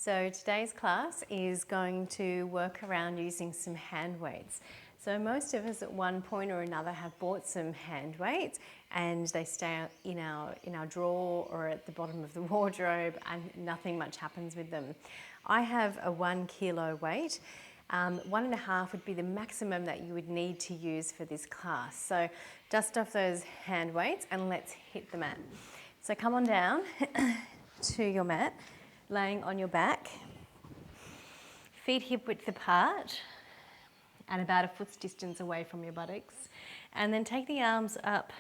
So today's class is going to work around using some hand weights. So most of us at one point or another have bought some hand weights and they stay in our drawer or at the bottom of the wardrobe and nothing much happens with them. I have a 1 kilo weight. 1.5 would be the maximum that you would need to use for this class. So dust off those hand weights and let's hit the mat. So come on down to your mat, laying on your back, feet hip width apart and about a foot's distance away from your buttocks. And then take the arms up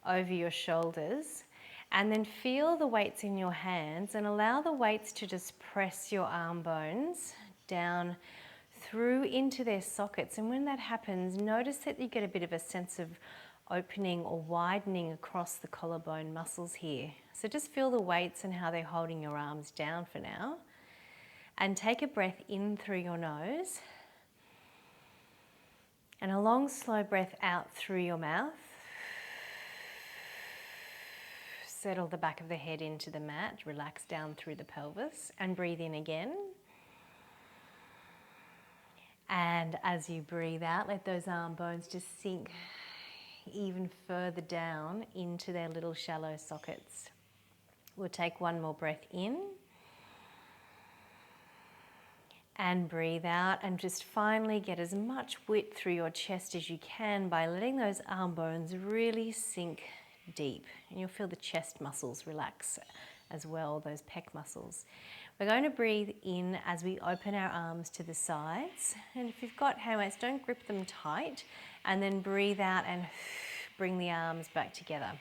over your shoulders and then feel the weights in your hands and allow the weights to just press your arm bones down through into their sockets. And when that happens, notice that you get a bit of a sense of opening or widening across the collarbone muscles here. So just feel the weights and how they're holding your arms down for now. And take a breath in through your nose. And a long, slow breath out through your mouth. Settle the back of the head into the mat. Relax down through the pelvis and breathe in again. And as you breathe out, let those arm bones just sink even further down into their little shallow sockets. We'll take one more breath in and breathe out, and just finally get as much width through your chest as you can by letting those arm bones really sink deep. And you'll feel the chest muscles relax as well, those pec muscles. We're going to breathe in as we open our arms to the sides. And if you've got hand weights, don't grip them tight. And then breathe out and bring the arms back together.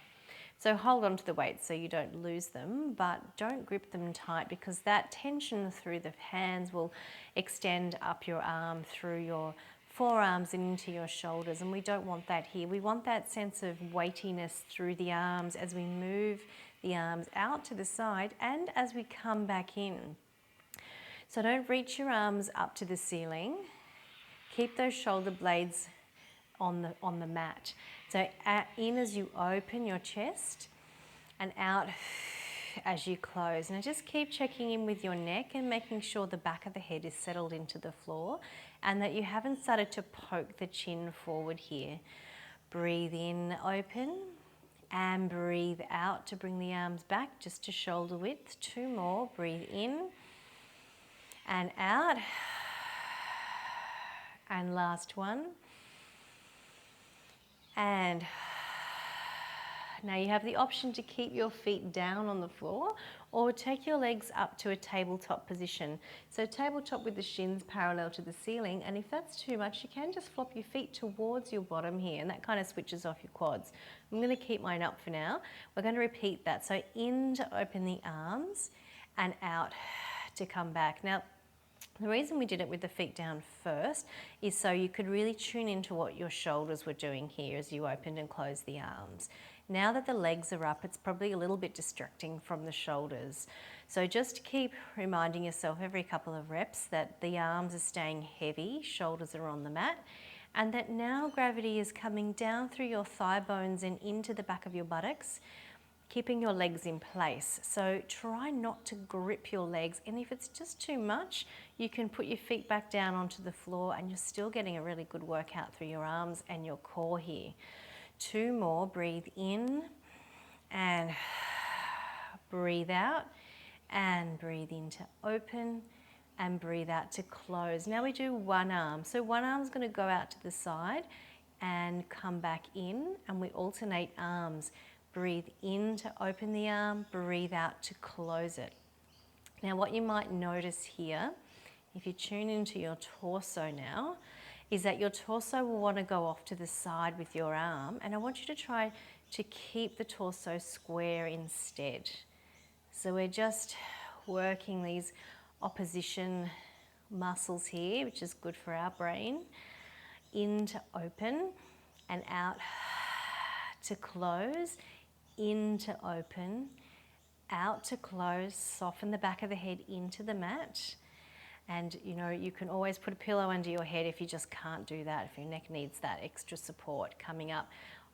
So hold on to the weights so you don't lose them, but don't grip them tight because that tension through the hands will extend up your arm through your forearms and into your shoulders. And we don't want that here. We want that sense of weightiness through the arms as we move the arms out to the side and as we come back in. So don't reach your arms up to the ceiling. Keep those shoulder blades on the mat. So in as you open your chest and out as you close. Now just keep checking in with your neck and making sure the back of the head is settled into the floor and that you haven't started to poke the chin forward here. Breathe in, open, and breathe out to bring the arms back just to shoulder width. 2 more, breathe in and out. And last one. And now you have the option to keep your feet down on the floor or take your legs up to a tabletop position. So tabletop with the shins parallel to the ceiling, and if that's too much, you can just flop your feet towards your bottom here, and that kind of switches off your quads. I'm going to keep mine up for now. We're going to repeat that. So in to open the arms and out to come back. Now, the reason we did it with the feet down first is so you could really tune into what your shoulders were doing here as you opened and closed the arms. Now that the legs are up, it's probably a little bit distracting from the shoulders. So just keep reminding yourself every couple of reps that the arms are staying heavy, shoulders are on the mat, and that now gravity is coming down through your thigh bones and into the back of your buttocks, keeping your legs in place. So try not to grip your legs, and if it's just too much, you can put your feet back down onto the floor and you're still getting a really good workout through your arms and your core here. 2 more, breathe in and breathe out and breathe in to open and breathe out to close. Now we do one arm. So one arm's going to go out to the side and come back in, and we alternate arms. Breathe in to open the arm, breathe out to close it. Now what you might notice here, if you tune into your torso now, is that your torso will want to go off to the side with your arm, and I want you to try to keep the torso square instead. So we're just working these opposition muscles here, which is good for our brain. In to open and out to close. In to open, out to close, soften the back of the head into the mat. And you know, you can always put a pillow under your head if you just can't do that, if your neck needs that extra support. Coming up,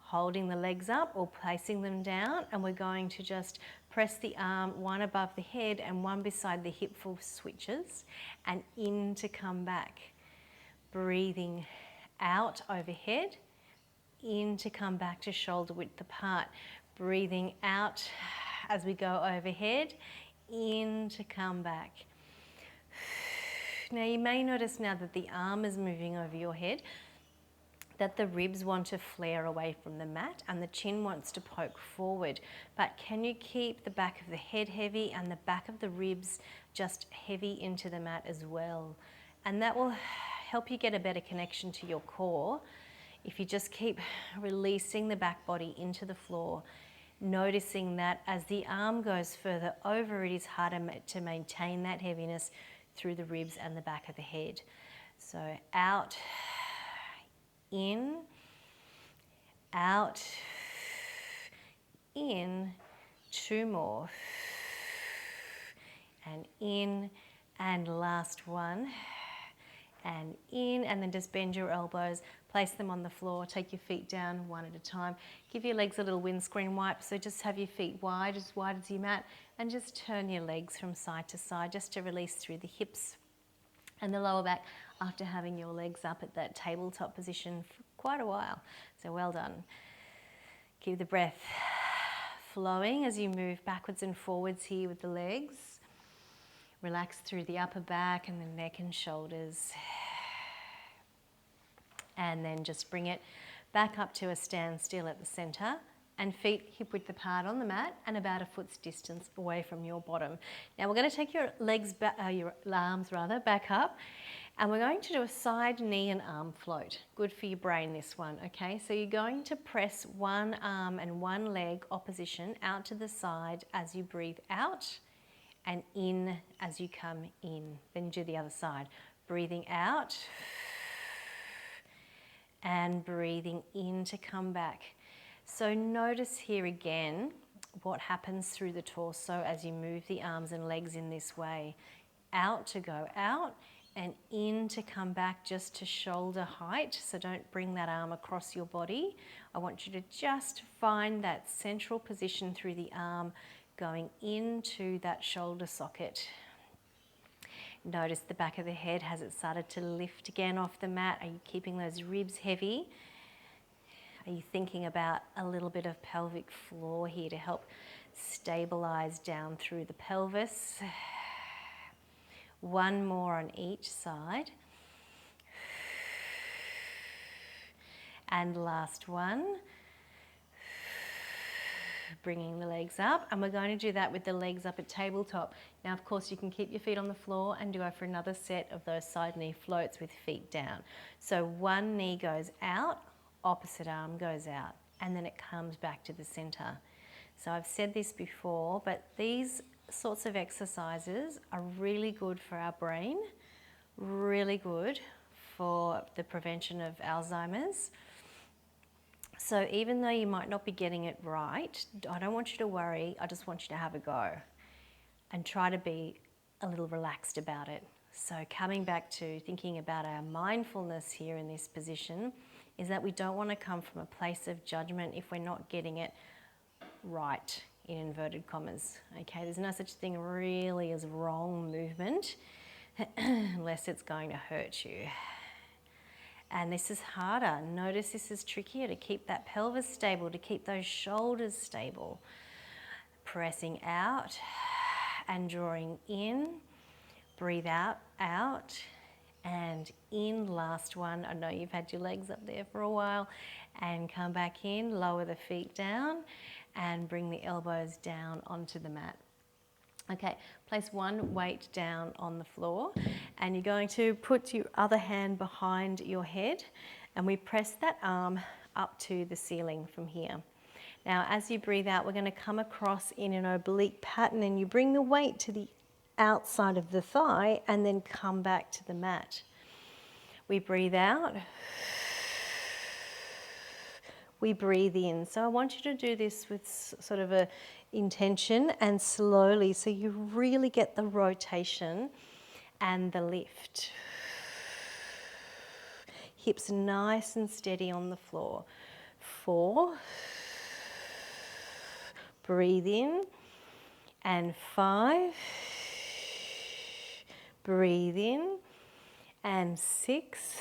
holding the legs up or placing them down, and we're going to just Press the arm, one above the head and one beside the hip for switches, and in to come back. Breathing out overhead, in to come back to shoulder width apart. Breathing out as we go overhead, in to come back. Now you may notice now that the arm is moving over your head, that the ribs want to flare away from the mat and the chin wants to poke forward. But can you keep the back of the head heavy and the back of the ribs just heavy into the mat as well? And that will help you get a better connection to your core. If you just keep releasing the back body into the floor, noticing that as the arm goes further over, it is harder to maintain that heaviness through the ribs and the back of the head. So out, in, out, in, 2 more, and in, and last one, and in, and then just bend your elbows, place them on the floor, take your feet down one at a time. Give your legs a little windscreen wipe, so just have your feet wide as your mat, and just turn your legs from side to side just to release through the hips and the lower back after having your legs up at that tabletop position for quite a while. So well done. Keep the breath flowing as you move backwards and forwards here with the legs. Relax through the upper back and the neck and shoulders. And then just bring it back up to a standstill at the center, and feet hip width apart on the mat and about a foot's distance away from your bottom. Now we're going to take your legs back, your arms rather, back up, and we're going to do a side knee and arm float. Good for your brain, this one, okay? So you're going to press one arm and one leg opposition out to the side as you breathe out, and in as you come in. Then do the other side. Breathing out and breathing in to come back. So notice here again what happens through the torso as you move the arms and legs in this way. Out to go out, and in to come back just to shoulder height. So don't bring that arm across your body. I want you to just find that central position through the arm going into that shoulder socket. Notice the back of the head, has it started to lift again off the mat? Are you keeping those ribs heavy? Are you thinking about a little bit of pelvic floor here to help stabilize down through the pelvis? One more on each side. And last one. Bringing the legs up, and we're going to do that with the legs up at tabletop. Now, of course, you can keep your feet on the floor and go for another set of those side knee floats with feet down. So one knee goes out, opposite arm goes out, and then it comes back to the center. So I've said this before, but these sorts of exercises are really good for our brain, really good for the prevention of Alzheimer's. So even though you might not be getting it right, I don't want you to worry, I just want you to have a go and try to be a little relaxed about it. So coming back to thinking about our mindfulness here in this position is that we don't want to come from a place of judgment if we're not getting it right, in inverted commas. Okay, there's no such thing really as wrong movement unless it's going to hurt you. And this is harder. Notice this is trickier to keep that pelvis stable, to keep those shoulders stable. Pressing out and drawing in. Breathe out, out, and in. Last one. I know you've had your legs up there for a while. And come back in, lower the feet down, and bring the elbows down onto the mat. Okay, place one weight down on the floor, and you're going to put your other hand behind your head, and we press that arm up to the ceiling from here. Now, as you breathe out, we're going to come across in an oblique pattern, and you bring the weight to the outside of the thigh and then come back to the mat. We breathe out. We breathe in. So I want you to do this with sort of a intention and slowly, so you really get the rotation and the lift. Hips nice and steady on the floor. 4. Breathe in. and 5. Breathe in, and 6.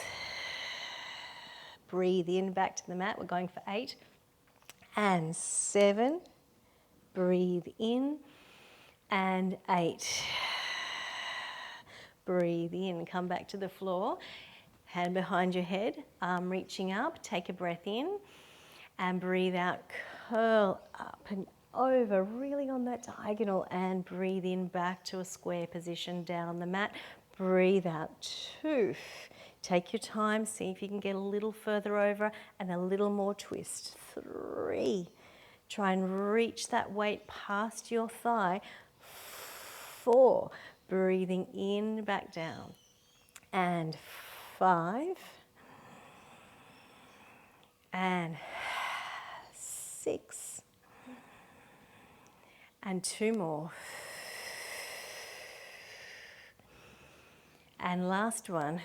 Breathe in, back to the mat. We're going for 8, and 7. Breathe in, and 8. Breathe in, come back to the floor. Hand behind your head, arm reaching up. Take a breath in, and breathe out. Curl up and over, really on that diagonal, and breathe in back to a square position down on the mat. Breathe out. 2. Take your time, see if you can get a little further over and a little more twist. 3. Try and reach that weight past your thigh. 4. Breathing in, back down. And 5. And 6. And 2 more. And last one.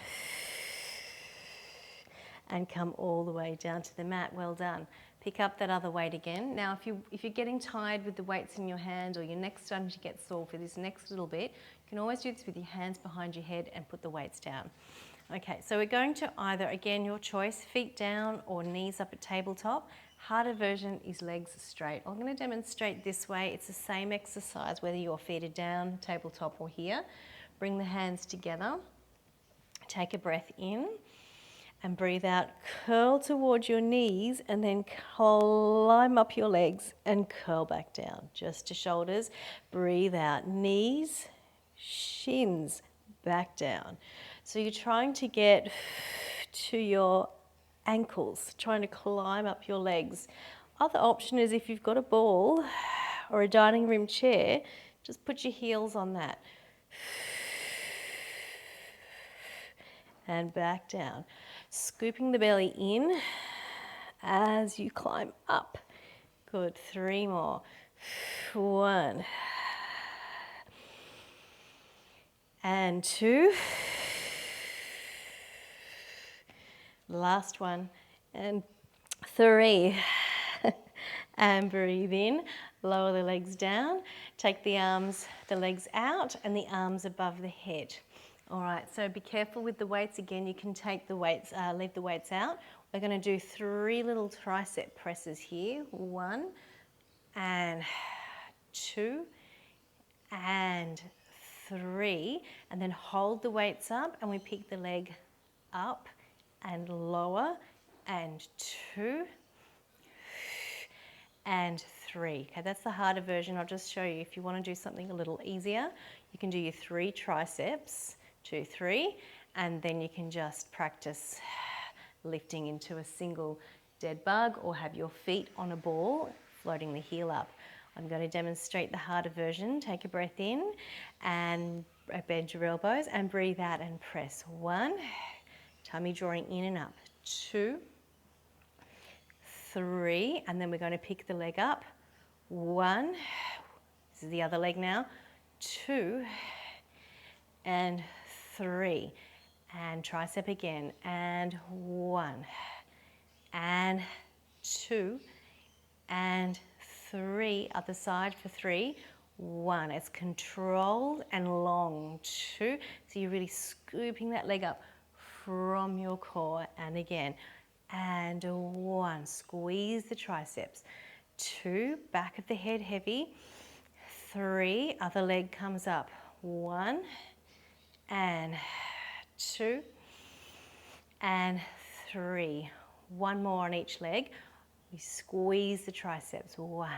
And come all the way down to the mat. Well done. Pick up that other weight again. Now, if you're getting tired with the weights in your hand, or your neck's starting to get sore for this next little bit, you can always do this with your hands behind your head and put the weights down. Okay, so we're going to either, again, your choice, feet down or knees up at tabletop. Harder version is legs straight. I'm going to demonstrate this way. It's the same exercise, whether your feet are down, tabletop, or here. Bring the hands together. Take a breath in. And breathe out, curl towards your knees, and then climb up your legs and curl back down, just to shoulders. Breathe out, knees, shins, back down. So you're trying to get to your ankles, trying to climb up your legs. Other option is if you've got a ball or a dining room chair, just put your heels on that. And back down. Scooping the belly in as you climb up. Good, 3 more. 1. And 2. Last one. And 3. And breathe in. Lower the legs down. Take the arms, the legs out, and the arms above the head. All right, so be careful with the weights. Again, you can take the weights, leave the weights out. We're going to do 3 little tricep presses here. 1 and 2 and 3. And then hold the weights up and we pick the leg up and lower. And 2 and 3. Okay, that's the harder version. I'll just show you if you want to do something a little easier. You can do your 3 triceps. 2, 3, and then you can just practice lifting into a single dead bug or have your feet on a ball, floating the heel up. I'm going to demonstrate the harder version. Take a breath in and bend your elbows and breathe out and press. 1, tummy drawing in and up. 2, 3, and then we're going to pick the leg up. 1, this is the other leg now. 2, and 3, and tricep again, and 1, and 2, and 3, other side for 3, 1, it's controlled and long, 2, so you're really scooping that leg up from your core, and again, and 1, squeeze the triceps, 2, back of the head heavy, 3, other leg comes up, 1, and 2, and 3. 1 more on each leg. We squeeze the triceps. 1,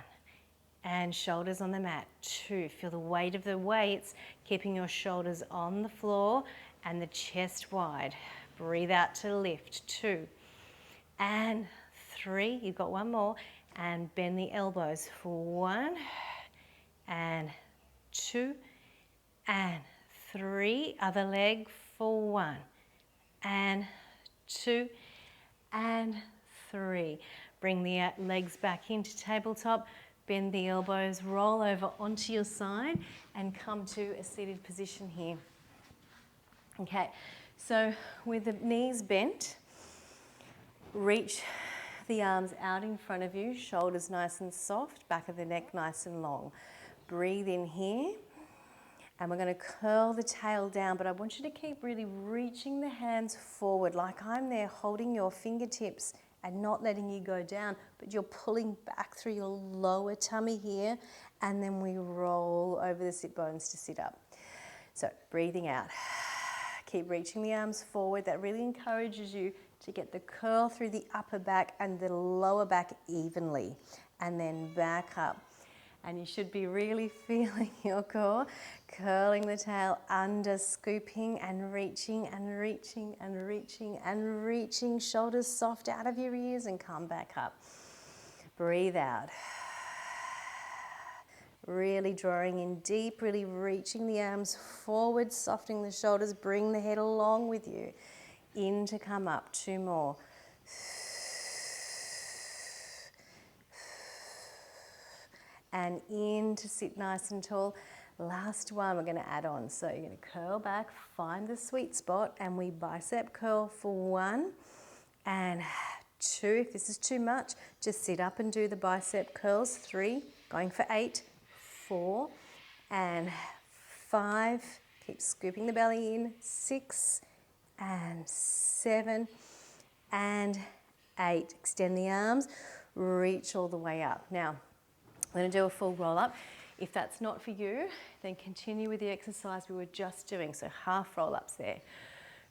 and shoulders on the mat. 2, feel the weight of the weights, keeping your shoulders on the floor and the chest wide. Breathe out to lift. 2, and 3. You've got 1 more, and bend the elbows for 1, and 2, and 3, other leg for 1, and 2, and 3. Bring the legs back into tabletop, bend the elbows, roll over onto your side, and come to a seated position here. Okay, so with the knees bent, reach the arms out in front of you, shoulders nice and soft, back of the neck nice and long. breathe in here. And we're going to curl the tail down, but I want you to keep really reaching the hands forward like I'm there holding your fingertips and not letting you go down, but you're pulling back through your lower tummy here, and then we roll over the sit bones to sit up. So breathing out. Keep reaching the arms forward. That really encourages you to get the curl through the upper back and the lower back evenly, and then back up. And you should be really feeling your core, curling the tail under, scooping and reaching and reaching and reaching and reaching. Shoulders soft out of your ears and come back up. Breathe out. Really drawing in deep, really reaching the arms forward, softening the shoulders, bring the head along with you. In to come up, 2 more. And in to sit nice and tall. Last one we're going to add on. So you're going to curl back, find the sweet spot, and we bicep curl for 1 and 2. If this is too much, just sit up and do the bicep curls. 3, going for 8, 4 and 5. Keep scooping the belly in. 6 and 7 and 8. Extend the arms, reach all the way up. Now, I'm going to do a full roll up. If that's not for you, then continue with the exercise we were just doing. So half roll ups there.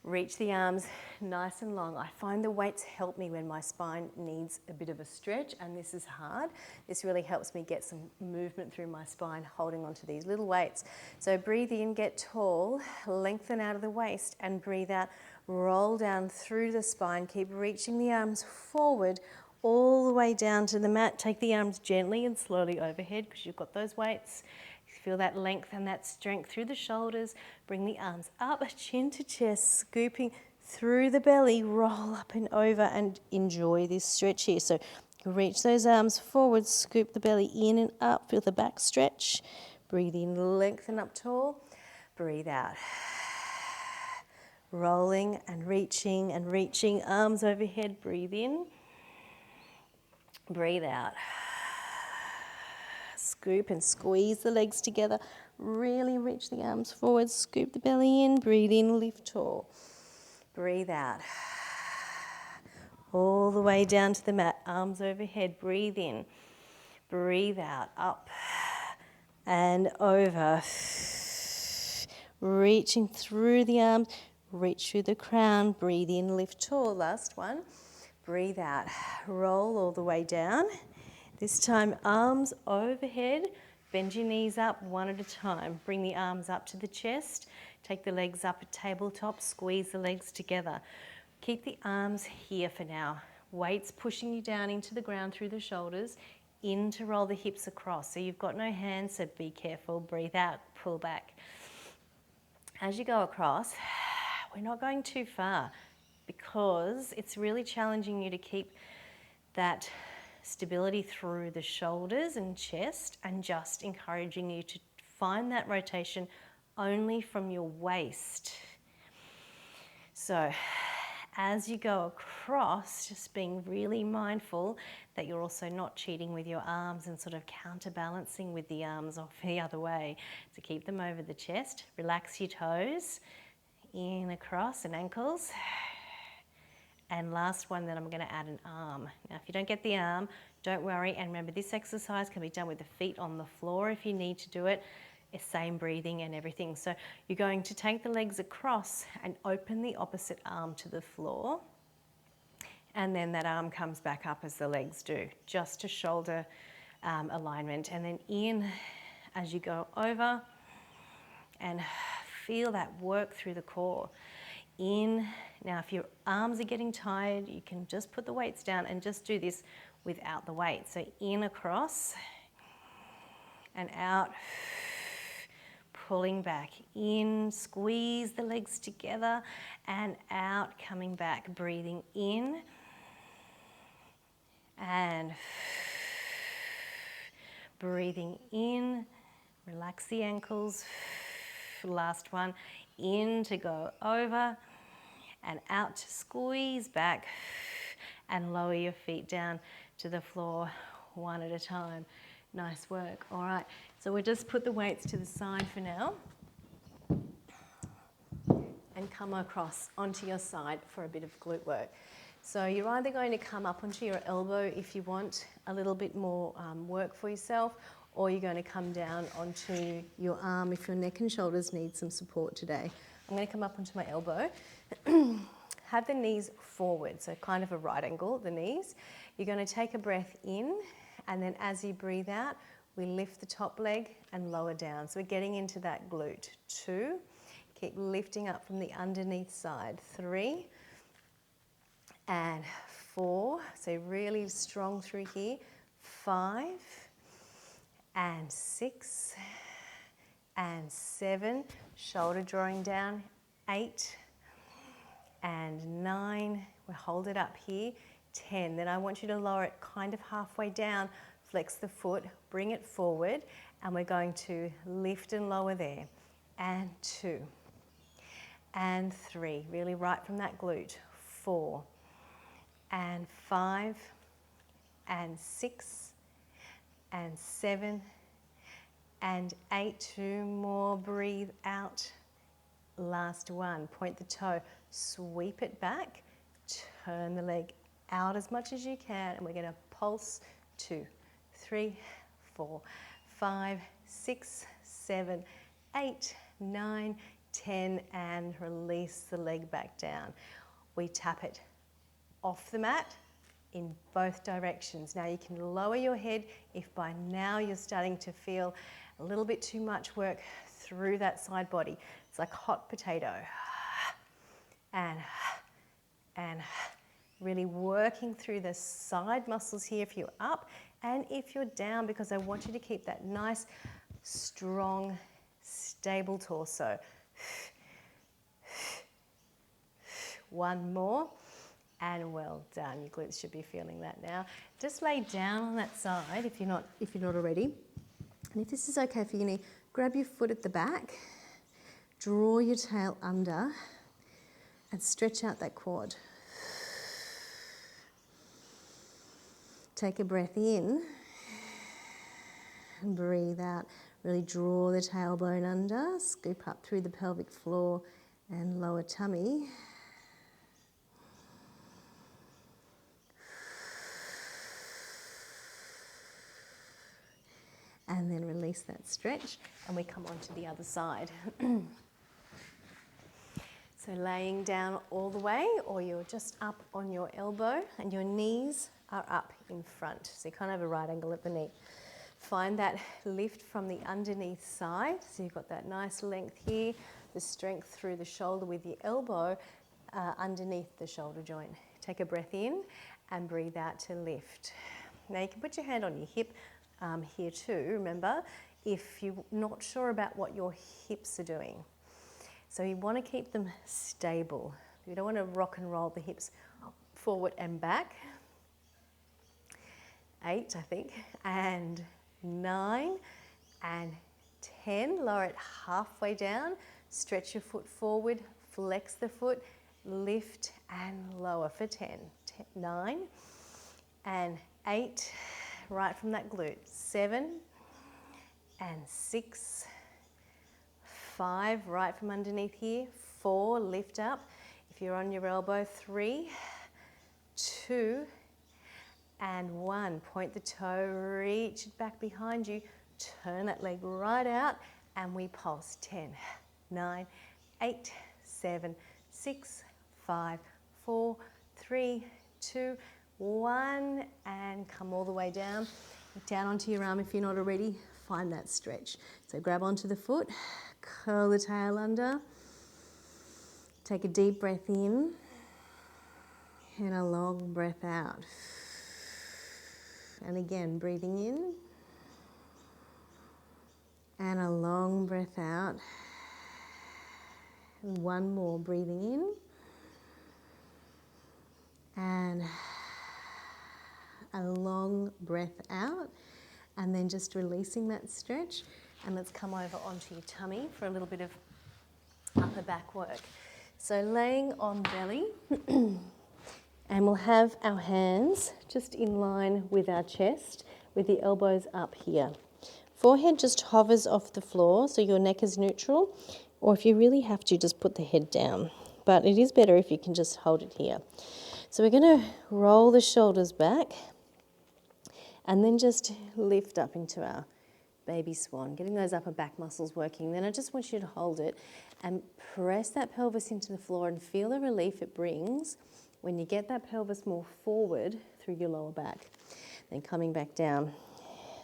Reach the arms nice and long. I find the weights help me when my spine needs a bit of a stretch, and this is hard. This really helps me get some movement through my spine holding onto these little weights. So breathe in, get tall, lengthen out of the waist, and breathe out. Roll down through the spine. Keep reaching the arms forward all the way down to the mat. Take the arms gently and slowly overhead because you've got those weights. Feel that length and that strength through the shoulders. Bring the arms up, chin to chest, scooping through the belly. Roll up and over and enjoy this stretch here. So reach those arms forward, scoop the belly in and up. Feel the back stretch. Breathe in, lengthen up tall. Breathe out. Rolling and reaching, arms overhead. Breathe in. Breathe out. Scoop and squeeze the legs together. Really reach the arms forward. Scoop the belly in. Breathe in, lift tall. Breathe out. All the way down to the mat. Arms overhead. Breathe in. Breathe out. Up and over. Reaching through the arms. Reach through the crown. Breathe in, lift tall. Last one. Breathe out. Roll all the way down. This time, arms overhead. Bend your knees up one at a time. Bring the arms up to the chest. Take the legs up at tabletop. Squeeze the legs together. Keep the arms here for now. Weights pushing you down into the ground through the shoulders. In to roll the hips across. So you've got no hands, so be careful. Breathe out, pull back. As you go across, we're not going too far because it's really challenging you to keep that stability through the shoulders and chest, and just encouraging you to find that rotation only from your waist. So as you go across, just being really mindful that you're also not cheating with your arms and sort of counterbalancing with the arms off the other way. So keep them over the chest, relax your toes, in across and ankles. And last one, then I'm going to add an arm. Now, if you don't get the arm, don't worry. And remember, this exercise can be done with the feet on the floor if you need to do it. It's same breathing and everything. So you're going to take the legs across and open the opposite arm to the floor. And then that arm comes back up as the legs do, just to shoulder alignment. And then in as you go over, and feel that work through the core. In. Now, if your arms are getting tired, you can just put the weights down and just do this without the weight. So in across and out, pulling back in, squeeze the legs together and out, coming back, breathing in and breathing in, relax the ankles. Last one, in to go over and out to squeeze back and lower your feet down to the floor one at a time. Nice work. All right, so we'll just put the weights to the side for now and come across onto your side for a bit of glute work. So you're either going to come up onto your elbow if you want a little bit more work for yourself, or you're going to come down onto your arm if your neck and shoulders need some support today. I'm going to come up onto my elbow. Have the knees forward, so kind of a right angle, the knees. You're going to take a breath in, and then as you breathe out, we lift the top leg and lower down. So we're getting into that glute. 2, keep lifting up from the underneath side. 3 and 4, so really strong through here. 5 and 6 and 7, shoulder drawing down. 8 and 9, we'll hold it up here. 10, then I want you to lower it kind of halfway down, flex the foot, bring it forward, and we're going to lift and lower there. And 2 and 3, really right from that glute. 4 and 5 and 6 and 7 and 8, 2 more, breathe out. Last one, point the toe, sweep it back, turn the leg out as much as you can, and we're going to pulse. 2, 3, 4, 5, 6, 7, 8, 9, 10, and release the leg back down. We tap it off the mat in both directions. Now you can lower your head if by now you're starting to feel a little bit too much work through that side body. It's like hot potato. And really working through the side muscles here if you're up, and if you're down, because I want you to keep that nice, strong, stable torso. One more, and well done. Your glutes should be feeling that now. Just lay down on that side if you're not already. And if this is okay for you, grab your foot at the back, draw your tail under, and stretch out that quad. Take a breath in and breathe out. Really draw the tailbone under, scoop up through the pelvic floor and lower tummy. And then release that stretch, and we come on to the other side. So laying down all the way, or you're just up on your elbow and your knees are up in front. So you kind of have a right angle at the knee. Find that lift from the underneath side. So you've got that nice length here, the strength through the shoulder with your elbow underneath the shoulder joint. Take a breath in and breathe out to lift. Now you can put your hand on your hip here too, remember, if you're not sure about what your hips are doing. So you want to keep them stable. You don't want to rock and roll the hips forward and back. 8, I think, and 9, and 10. Lower it halfway down. Stretch your foot forward, flex the foot, lift and lower for 10. 9 and 8, right from that glute. 7 and 6. 5, right from underneath here. 4, lift up. If you're on your elbow, 3, 2, and 1. Point the toe, reach it back behind you. Turn that leg right out, and we pulse. 10, 9, 8, 7, 6, 5, 4, 3, 2, 1, and come all the way down. Down onto your arm if you're not already. Find that stretch. So grab onto the foot, curl the tail under, take a deep breath in, and a long breath out. And again, breathing in, and a long breath out. And one more, breathing in, and a long breath out, and then just releasing that stretch. And let's come over onto your tummy for a little bit of upper back work. So laying on belly, and we'll have our hands just in line with our chest. with the elbows up here. Forehead just hovers off the floor, so your neck is neutral, or if you really have to, just put the head down. But it is better if you can just hold it here. So we're going to roll the shoulders back and then just lift up into our baby swan, getting those upper back muscles working. Then I just want you to hold it and press that pelvis into the floor and feel the relief it brings when you get that pelvis more forward through your lower back. Then coming back down.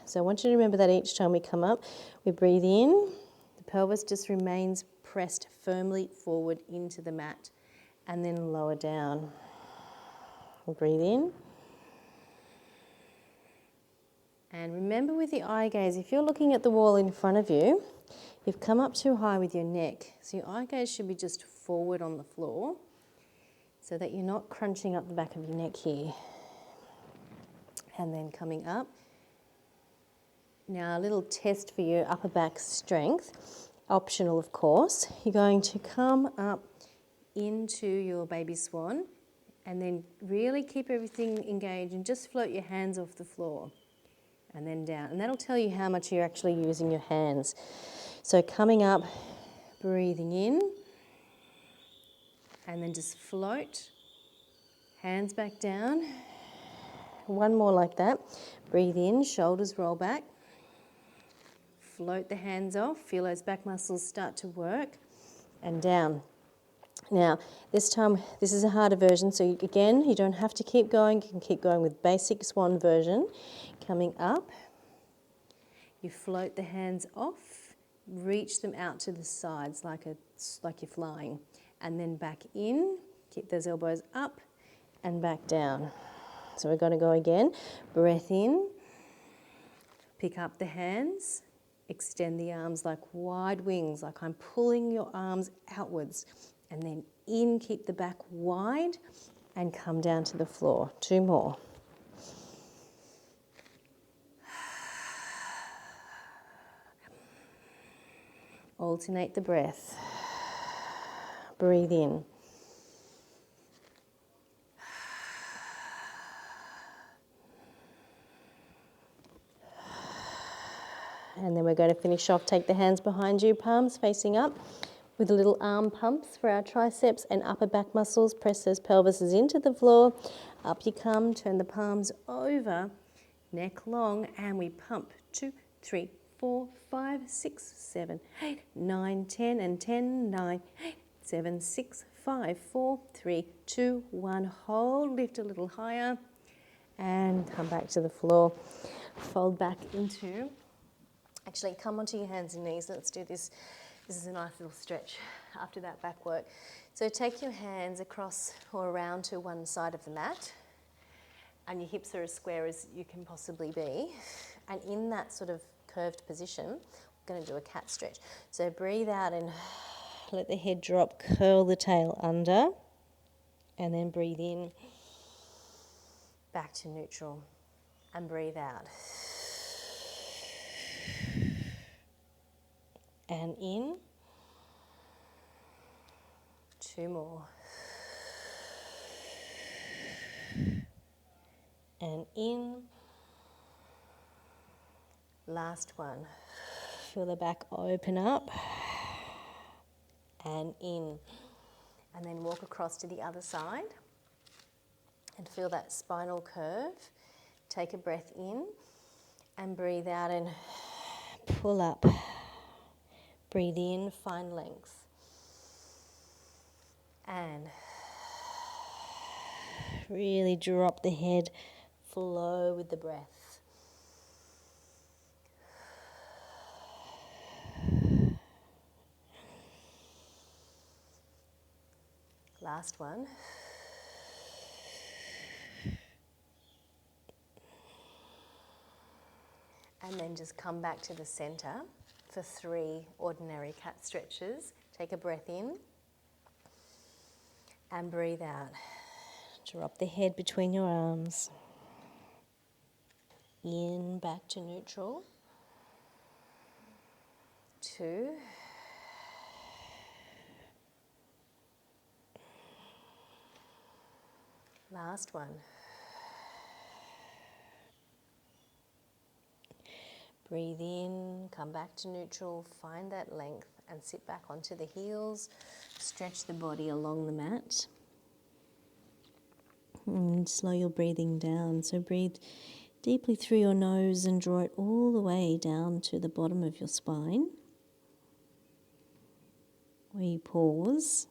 So I want you to remember that each time we come up, we breathe in, the pelvis just remains pressed firmly forward into the mat, and then lower down. Breathe in. And remember with the eye gaze, if you're looking at the wall in front of you, you've come up too high with your neck. So your eye gaze should be just forward on the floor so that you're not crunching up the back of your neck here. And then coming up. Now a little test for your upper back strength, optional of course. You're going to come up into your baby swan and then really keep everything engaged and just float your hands off the floor and then down. And that'll tell you how much you're actually using your hands. So coming up, breathing in, and then just float, hands back down. One more like that. Breathe in, shoulders roll back. Float the hands off, feel those back muscles start to work, and down. Now, this time, this is a harder version, so again, you don't have to keep going. You can keep going with basic swan version. Coming up, you float the hands off, reach them out to the sides like you're flying, and then back in, keep those elbows up, and back down. So we're going to go again. Breath in, pick up the hands, extend the arms like wide wings, like I'm pulling your arms outwards. And then in, keep the back wide and come down to the floor. 2 more. Alternate the breath. Breathe in. And then we're going to finish off. Take the hands behind you, palms facing up, with little arm pumps for our triceps and upper back muscles. Press those pelvises into the floor. Up you come, turn the palms over, neck long, and we pump. 2, 3, 4, 5, 6, 7, 8, 9, 10, and 10, 9, 8, 7, 6, 5, 4, 3, 2, 1. Hold, lift a little higher, and come back to the floor. Fold back into... Actually, come onto your hands and knees. Let's do this. This is a nice little stretch after that back work. So take your hands across or around to one side of the mat, and your hips are as square as you can possibly be. And in that sort of curved position, we're going to do a cat stretch. So breathe out and let the head drop, curl the tail under, and then breathe in, back to neutral, and breathe out. And in. 2 more. And in. Last one. Feel the back open up. And in. And then walk across to the other side. And feel that spinal curve. Take a breath in. And breathe out and pull up. Breathe in, find length. And really drop the head, flow with the breath. Last one. And then just come back to the center for 3 ordinary cat stretches. Take a breath in and breathe out. Drop the head between your arms. In, back to neutral. 2. Last one. Breathe in, come back to neutral, find that length and sit back onto the heels. Stretch the body along the mat. And slow your breathing down. So breathe deeply through your nose and draw it all the way down to the bottom of your spine, where you pause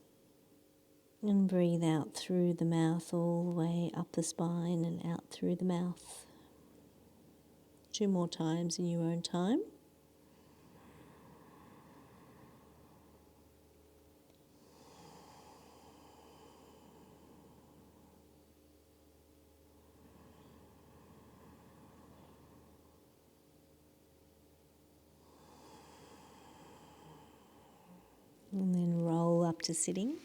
and breathe out through the mouth all the way up the spine and out through the mouth. 2 more times in your own time. And then roll up to sitting.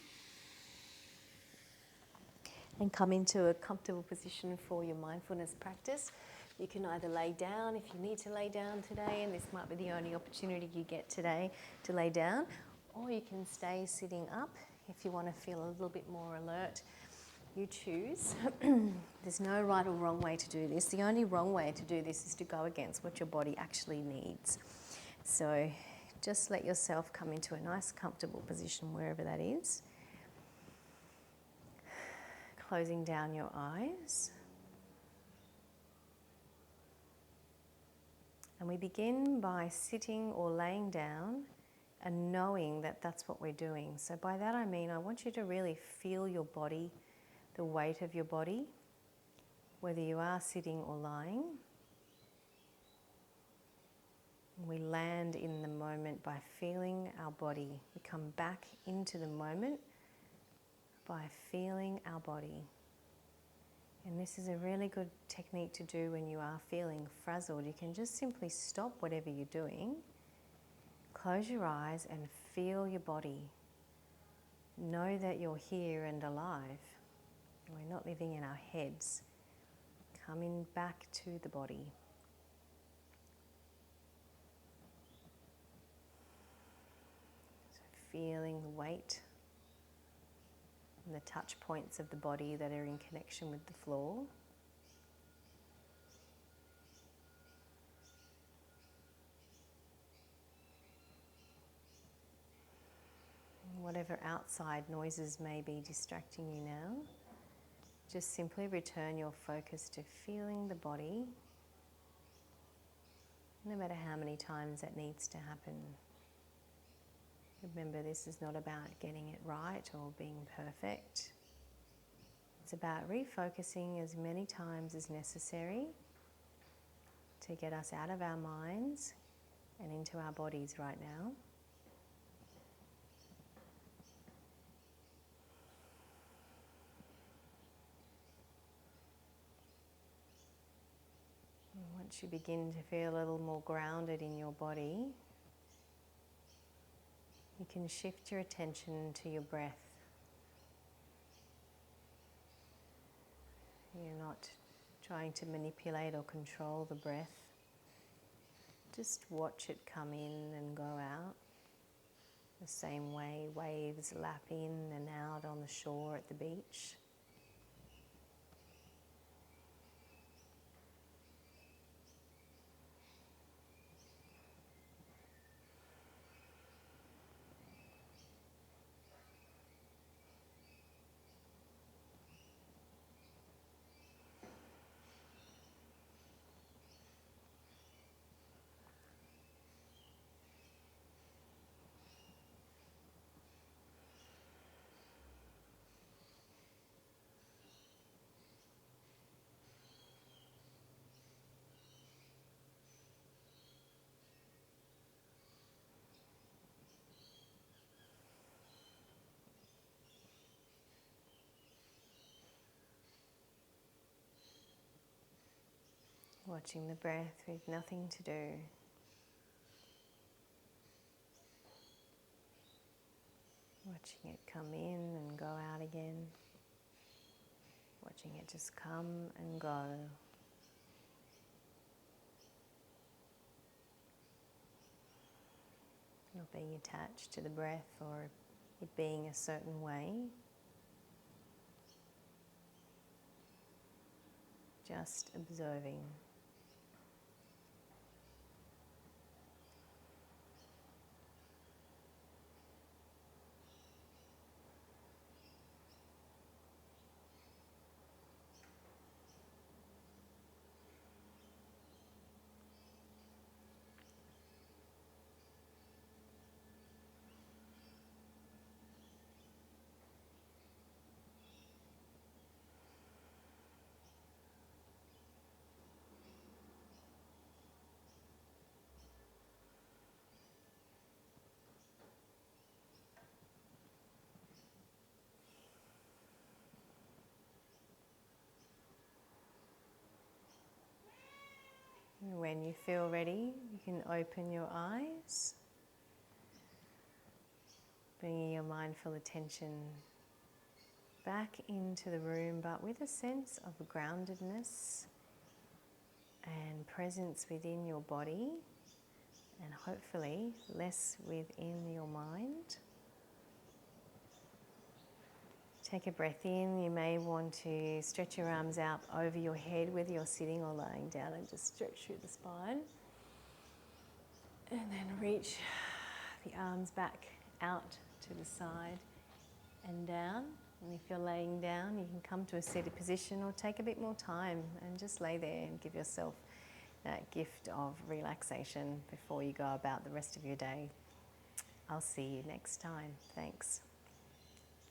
And come into a comfortable position for your mindfulness practice. You can either lay down if you need to lay down today, and this might be the only opportunity you get today to lay down, or you can stay sitting up if you want to feel a little bit more alert. You choose. There's no right or wrong way to do this. The only wrong way to do this is to go against what your body actually needs. So just let yourself come into a nice comfortable position wherever that is. Closing down your eyes. And we begin by sitting or laying down and knowing that that's what we're doing. So by that I mean I want you to really feel your body, the weight of your body, whether you are sitting or lying. We land in the moment by feeling our body. We come back into the moment by feeling our body. And this is a really good technique to do when you are feeling frazzled. You can just simply stop whatever you're doing, close your eyes and feel your body. Know that you're here and alive. We're not living in our heads. Coming back to the body. So feeling the weight and the touch points of the body that are in connection with the floor. Whatever outside noises may be distracting you now, just simply return your focus to feeling the body, no matter how many times that needs to happen. Remember, this is not about getting it right or being perfect. It's about refocusing as many times as necessary to get us out of our minds and into our bodies right now. And once you begin to feel a little more grounded in your body, you can shift your attention to your breath. You're not trying to manipulate or control the breath. Just watch it come in and go out. The same way waves lap in and out on the shore at the beach. Watching the breath with nothing to do. Watching it come in and go out again. Watching it just come and go. Not being attached to the breath or it being a certain way. Just observing. when you feel ready, you can open your eyes, bringing your mindful attention back into the room, but with a sense of groundedness and presence within your body, and hopefully less within your mind. Take a breath in. You may want to stretch your arms out over your head, whether you're sitting or lying down, and just stretch through the spine. And then reach the arms back out to the side and down. And if you're laying down, you can come to a seated position or take a bit more time and just lay there and give yourself that gift of relaxation before you go about the rest of your day. I'll see you next time. Thanks.